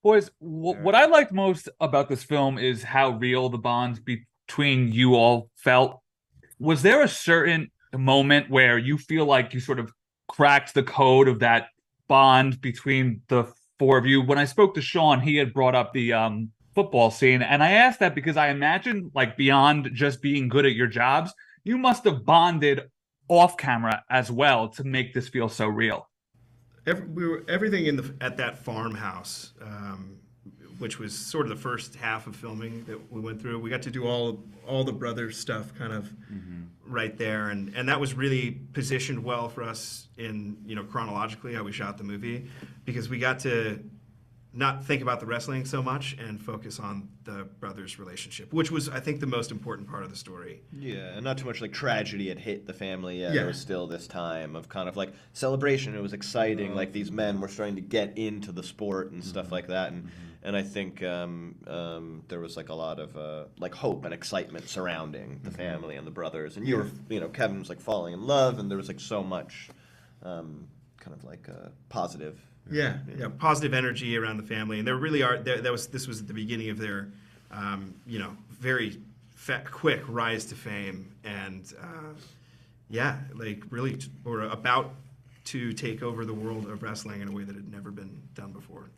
Boys, what I liked most about this film is how real the bond between you all felt. Was there a certain moment where you feel like you sort of cracked the code of that bond between the four of you? When I spoke to Sean, he had brought up the football scene, and I asked that because I imagine, like, beyond just being good at your jobs, you must have bonded off camera as well to make this feel so real. We were everything in the at that farmhouse, which was sort of the first half of filming that we went through. We got to do all the brother stuff kind of right there, and that was really positioned well for us in chronologically how we shot the movie, because we got to not think about the wrestling so much and focus on the brothers' relationship, which was, I think, the most important part of the story. Yeah, and not too much like tragedy had hit the family yet. Yeah. There was still this time of kind of like celebration. It was exciting. Like these men were starting to get into the sport and stuff like that. And I think there was like a lot of like hope and excitement surrounding the family and the brothers. And Kevin was like falling in love, and there was like so much kind of like positive. Yeah, positive energy around the family, and there really are. This was at the beginning of their, very quick rise to fame, and like really were about to take over the world of wrestling in a way that had never been done before.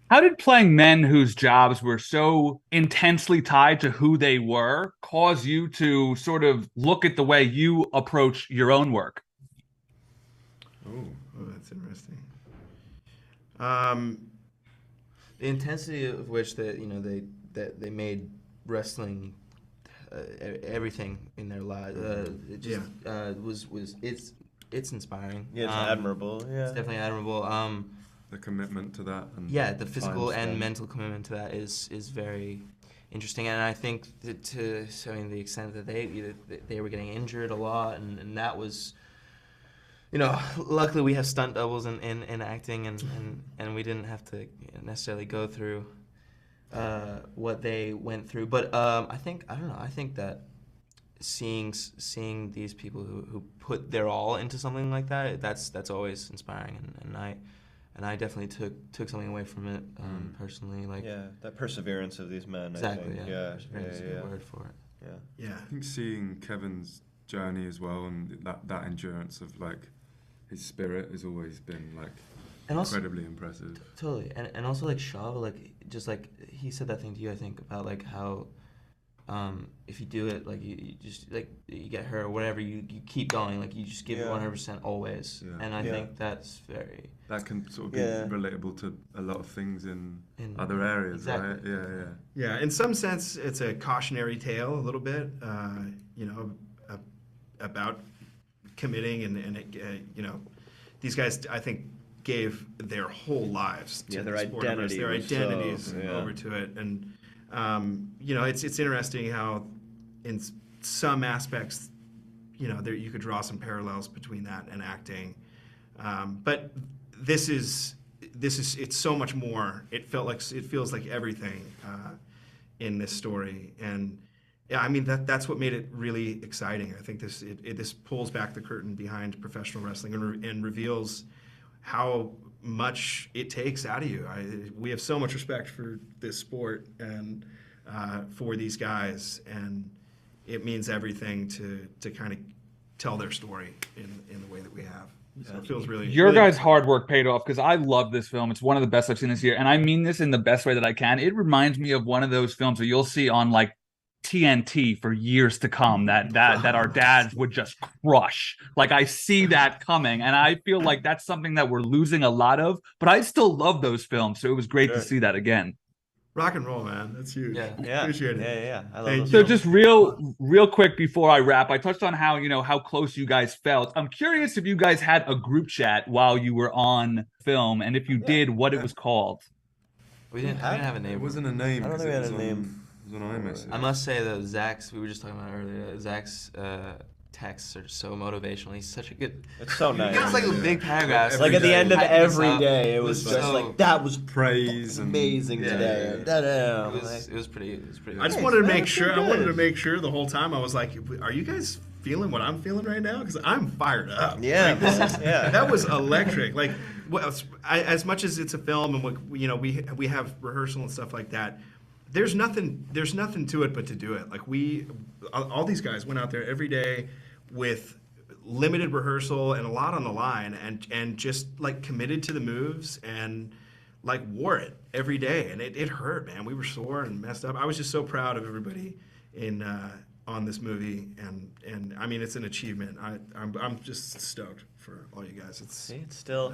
How did playing men whose jobs were so intensely tied to who they were cause you to sort of look at the way you approach your own work? Oh, that's interesting. The intensity of which they made wrestling everything in their lives. It just it's inspiring. Yeah, it's admirable. Yeah, it's definitely admirable. The commitment to that. And the physical and mental commitment to that is very interesting, and I think that to the extent that they were getting injured a lot, and that was. Luckily we have stunt doubles in acting, and we didn't have to necessarily go through what they went through. But I think that seeing these people who put their all into something like that, that's always inspiring, and I definitely took something away from it personally. Like that perseverance of these men. Exactly. I think. Perseverance is a good word for it. Yeah. I think seeing Kevin's journey as well, and that endurance of like his spirit has always been like incredibly impressive. Totally, and also like Shaw, like just like he said that thing to you, I think, about like how if you do it, like you just like you get hurt or whatever, you keep going, like you just give it 100% always, and I think that's very. That can sort of be relatable to a lot of things in other areas, exactly. right? Yeah. In some sense, it's a cautionary tale a little bit, about committing and these guys, I think, gave their whole lives to their the sport of wrestling, their identities so, over to it, and it's interesting how in some aspects there you could draw some parallels between that and acting, but this is it's so much more. It feels like everything in this story, and yeah, I mean that's what made it really exciting. I think this pulls back the curtain behind professional wrestling and reveals how much it takes out of you. We have so much respect for this sport and for these guys, and it means everything to kind of tell their story in the way that we have. So it feels really Your guys' hard work paid off, because I love this film. It's one of the best I've seen this year, and I mean this in the best way that I can. It reminds me of one of those films that you'll see on like TNT for years to come that our dads would just crush. Like I see that coming, and I feel like that's something that we're losing a lot of, but I still love those films, so it was great to see that again. Rock and roll, man. That's huge. Yeah. Appreciate it. Yeah. I love those So films. just real quick before I wrap, I touched on how close you guys felt. I'm curious if you guys had a group chat while you were on film, and if you did, what it was called. We didn't have a name. It wasn't a name. I don't think we had a name. It was on iMessage. I must say that Zach's, we were just talking about earlier, Zach's texts are so motivational. He's such a good. It's so nice. It's like a big paragraph. Like at the end of Hyping us every up. day, it was just like that was praise amazing today. It was pretty. I just wanted to make sure. I wanted to make sure the whole time. I was like, "Are you guys feeling what I'm feeling right now? Because I'm fired up. Yeah, Like, this is, yeah. that was electric. Like, as much as it's a film and we have rehearsal and stuff like that, there's nothing to it but to do it. Like all these guys went out there every day with limited rehearsal and a lot on the line, and just like committed to the moves and like wore it every day, and it hurt, man. We were sore and messed up. I was just so proud of everybody on this movie, and I mean, it's an achievement. I'm just stoked for all you guys. It's still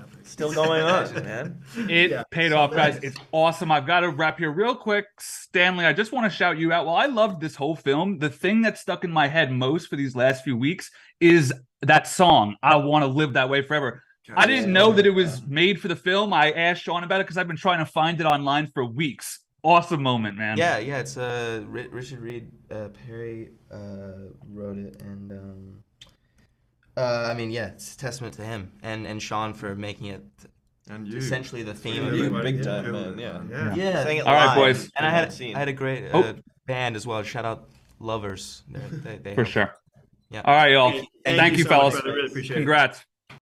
going on, man. It paid off, guys. It's awesome. I've got to wrap here real quick. Stanley, I just want to shout you out. Well, I loved this whole film. The thing that stuck in my head most for these last few weeks is that song, I Want to Live That Way Forever. I didn't know that it was made for the film. I asked Sean about it because I've been trying to find it online for weeks. Awesome moment, man. Yeah, it's Richard Reed Perry wrote it, and I mean, yeah, it's a testament to him and Sean for making it and you. Essentially the theme of You it. big time, man. Yeah. Saying it All right, live, boys. And I scene. had a great band as well. Shout out Lovers. They For helped. sure. Yeah. All right, y'all. Thank Thank you, so much, fellas. brother. Really appreciate it. Congrats.